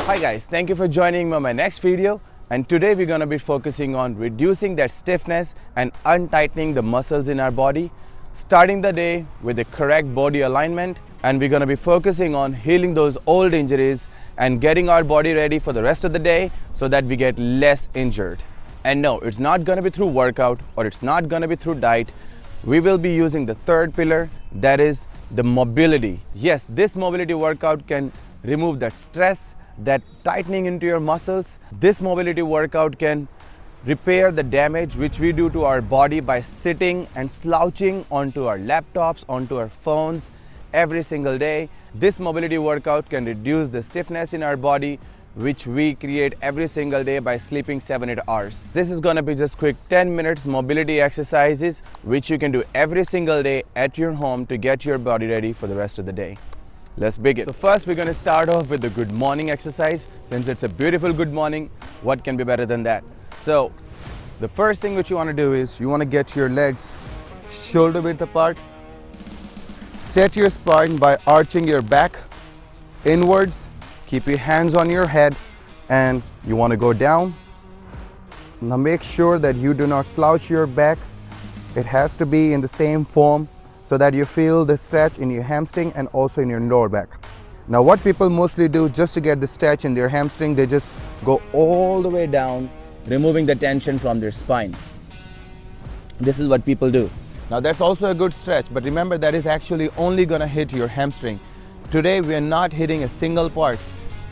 Hi guys, thank you for joining me on my next video, and today we're going to be focusing on reducing that stiffness and untightening the muscles in our body, starting the day with the correct body alignment, and we're going to be focusing on healing those old injuries and getting our body ready for the rest of the day so that we get less injured. And no, it's not going to be through workout or it's not going to be through diet. We will be using the third pillar, that is the mobility. Yes, this mobility workout can remove that stress, that tightening into your muscles. This mobility workout can repair the damage which we do to our body by sitting and slouching onto our laptops, onto our phones every single day. This mobility workout can reduce the stiffness in our body which we create every single day by sleeping 7-8 hours. This is going to be just quick 10 minutes mobility exercises which you can do every single day at your home to get your body ready for the rest of the day. Let's begin. So first we're going to start off with the good morning exercise. Since it's a beautiful good morning, what can be better than that? So the first thing which you want to do is you want to get your legs shoulder width apart. Set your spine by arching your back inwards. Keep your hands on your head and you want to go down. Now make sure that you do not slouch your back. It has to be in the same form so that you feel the stretch in your hamstring and also in your lower back. Now what people mostly do just to get the stretch in their hamstring, they just go all the way down, removing the tension from their spine. This is what people do. Now that's also a good stretch, but remember that is actually only gonna hit your hamstring. Today we are not hitting a single part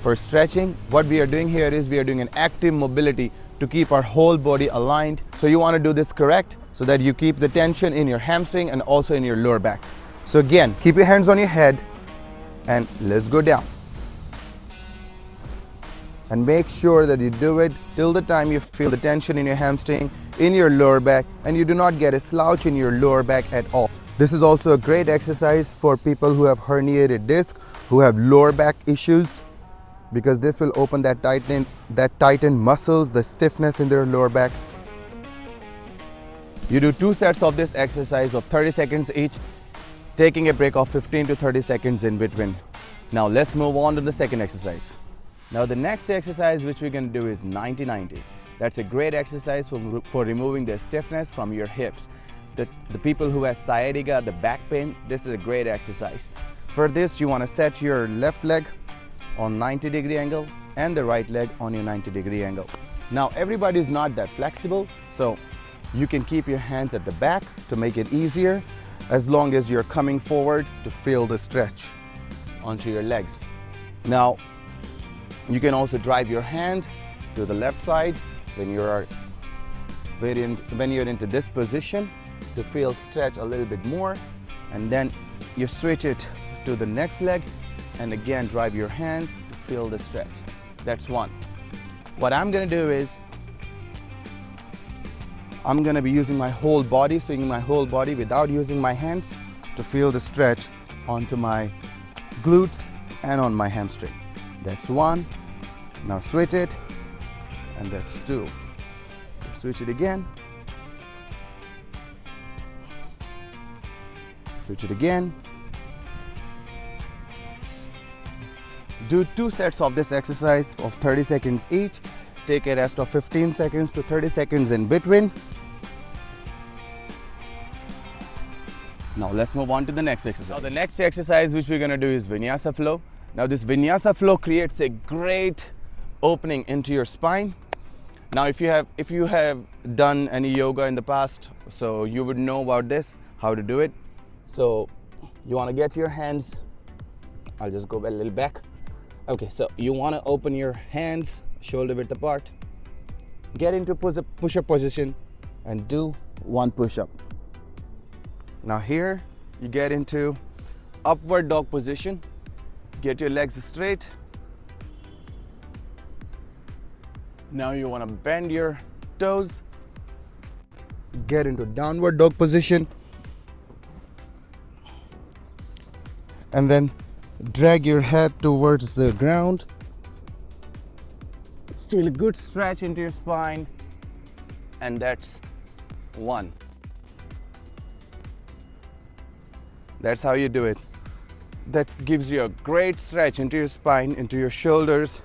for stretching. What we are doing here is we are doing an active mobility to keep our whole body aligned. So you want to do this correct so that you keep the tension in your hamstring and also in your lower back. So again, keep your hands on your head and let's go down. And make sure that you do it till the time you feel the tension in your hamstring, in your lower back, and you do not get a slouch in your lower back at all. This is also a great exercise for people who have herniated disc, who have lower back issues, because this will open that tightened muscles, the stiffness in their lower back. You do 2 sets of this exercise of 30 seconds each, taking a break of 15 to 30 seconds in between. Now let's move on to the second exercise. Now the next exercise which we're going to do is 90-90s. That's a great exercise for removing the stiffness from your hips. The people who have sciatica, the back pain, this is a great exercise. For this you want to set your left leg on 90-degree angle and the right leg on your 90-degree angle. Now everybody is not that flexible, so you can keep your hands at the back to make it easier, as long as you're coming forward to feel the stretch onto your legs. Now you can also drive your hand to the left side when you're into this position to feel stretch a little bit more, and then you switch it to the next leg and again drive your hand to feel the stretch. That's one. What I'm going to do is I'm going to be using my whole body, swinging my whole body without using my hands to feel the stretch onto my glutes and on my hamstring. That's one. Now switch it, and that's two. Switch it again. Switch it again. Do 2 sets of this exercise of 30 seconds each. Take a rest of 15 seconds to 30 seconds in between. Now let's move on to the next exercise. Now the next exercise which we're going to do is Vinyasa flow. Now this Vinyasa flow creates a great opening into your spine. Now if you have done any yoga in the past, so you would know about this, how to do it. So you want to get your hands, I'll just go a little back. Okay, so you want to open your hands shoulder width apart, get into push-up position and do 1 push-up. Now here you get into upward dog position. Get your legs straight. Now you want to bend your toes, get into downward dog position, and then drag your head towards the ground. Feel a good stretch into your spine, and that's one. That's how you do it. That gives you a great stretch into your spine, into your shoulders,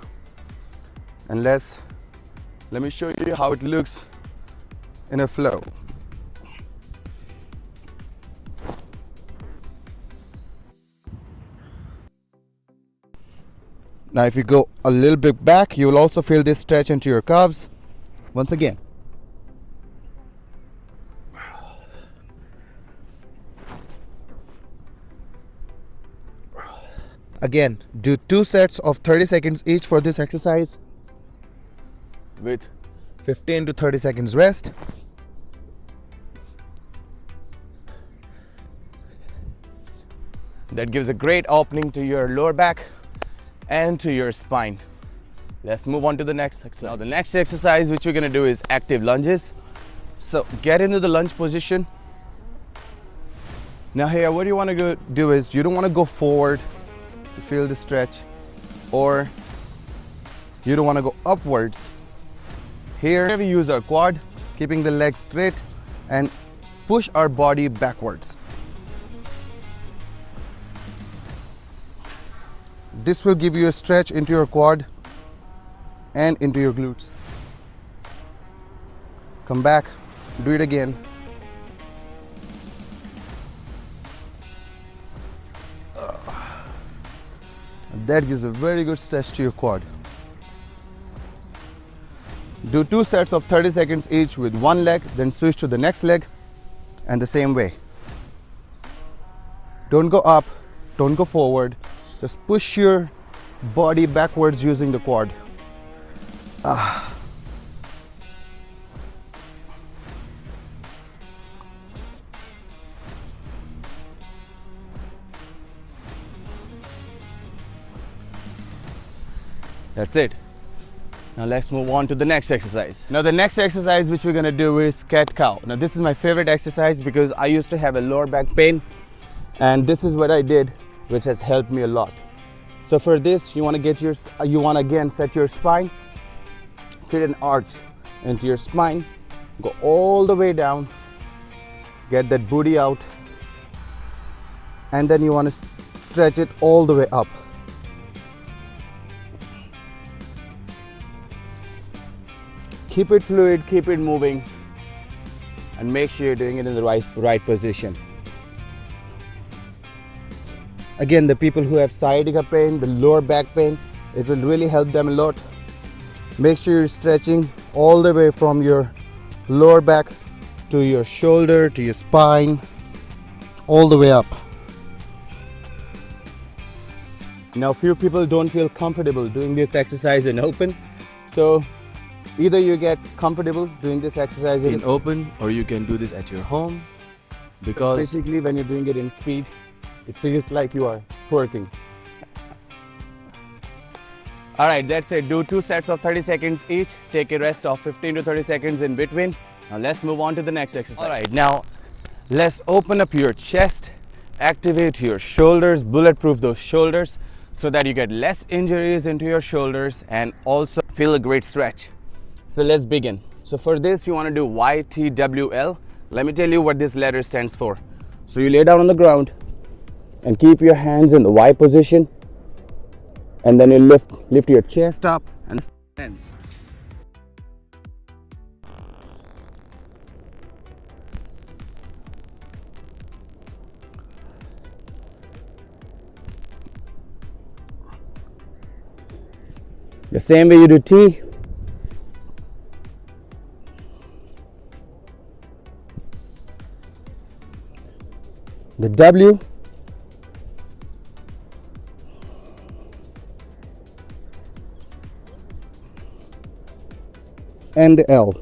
And let me show you how it looks in a flow. Now if you go a little bit back, you will also feel this stretch into your calves. Once again. Again, do 2 sets of 30 seconds each for this exercise with 15 to 30 seconds rest. That gives a great opening to your lower back and to your spine. Let's move on to the next exercise. Now the next exercise which we're going to do is active lunges. So get into the lunge position. Now here what you want to do is you don't want to go forward to feel the stretch, or you don't want to go upwards. Here we use our quad, keeping the legs straight, and push our body backwards. This will give you a stretch into your quad and into your glutes. Come back, do it again. That gives a very good stretch to your quad. Do 2 sets of 30 seconds each with one leg, then switch to the next leg, and the same way. Don't go up, don't go forward. Just push your body backwards using the quad. That's it. Now let's move on to the next exercise. Now the next exercise which we're gonna do is cat cow. Now this is my favorite exercise because I used to have a lower back pain, and this is what I did, which has helped me a lot. So for this, you want to again set your spine, create an arch into your spine, go all the way down, get that booty out, and then you want to stretch it all the way up. Keep it fluid, keep it moving, and make sure you're doing it in the right position. Again, the people who have sciatica pain, the lower back pain, it will really help them a lot. Make sure you're stretching all the way from your lower back to your shoulder, to your spine, all the way up. Now, few people don't feel comfortable doing this exercise in open, so either you get comfortable doing this exercise in open, or you can do this at your home, because basically when you're doing it in speed, it feels like you are twerking. Alright, that's it. Do 2 sets of 30 seconds each. Take a rest of 15 to 30 seconds in between. Now let's move on to the next exercise. Alright, now let's open up your chest, activate your shoulders, bulletproof those shoulders so that you get less injuries into your shoulders and also feel a great stretch. So let's begin. So for this you want to do YTWL. Let me tell you what this letter stands for. So you lay down on the ground and keep your hands in the Y position, and then you lift your chest up and hands. The same way you do T. The W. And the L.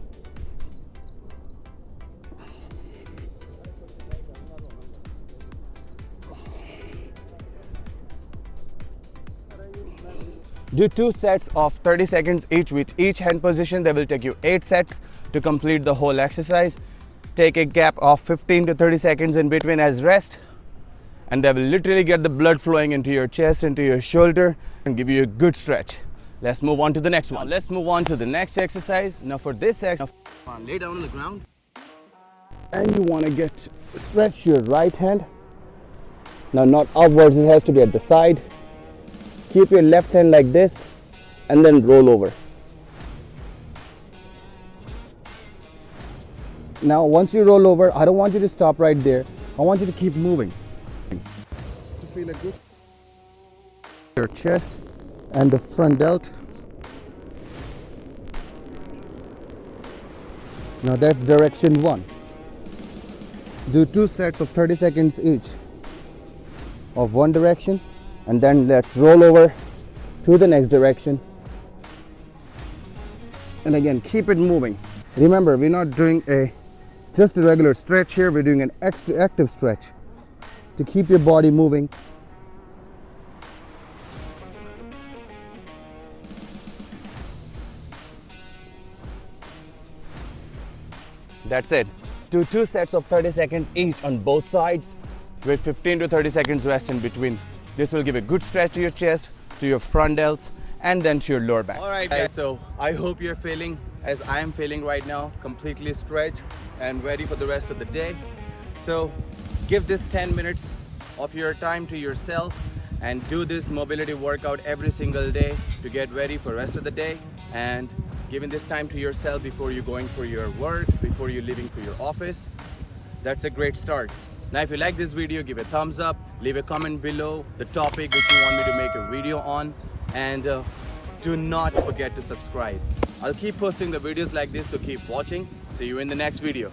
Do 2 sets of 30 seconds each with each hand position. That will take you 8 sets to complete the whole exercise. Take a gap of 15 to 30 seconds in between as rest, and that will literally get the blood flowing into your chest, into your shoulder, and give you a good stretch. Let's move on to the next one. Let's move on to the next exercise. Now for this exercise, lay down on the ground, and you want to stretch your right hand. Now not upwards, it has to be at the side. Keep your left hand like this and then roll over. Now once you roll over, I don't want you to stop right there. I want you to keep moving. To feel a good your chest and the front delt. Now that's direction 1. Do 2 sets of 30 seconds each of one direction, and then let's roll over to the next direction. And again, keep it moving. Remember, we're not doing just a regular stretch here, we're doing an extra active stretch to keep your body moving. That's it. Do 2 sets of 30 seconds each on both sides with 15 to 30 seconds rest in between. This will give a good stretch to your chest, to your front delts, and then to your lower back. All right, guys, so I hope you're feeling as I am feeling right now, completely stretched and ready for the rest of the day. So give this 10 minutes of your time to yourself and do this mobility workout every single day to get ready for the rest of the day, and giving this time to yourself before you're going for your work, before you're leaving for your office. That's a great start. Now if you like this video, give a thumbs up, leave a comment below the topic which you want me to make a video on, and do not forget to subscribe. I'll keep posting the videos like this, so keep watching. See you in the next video.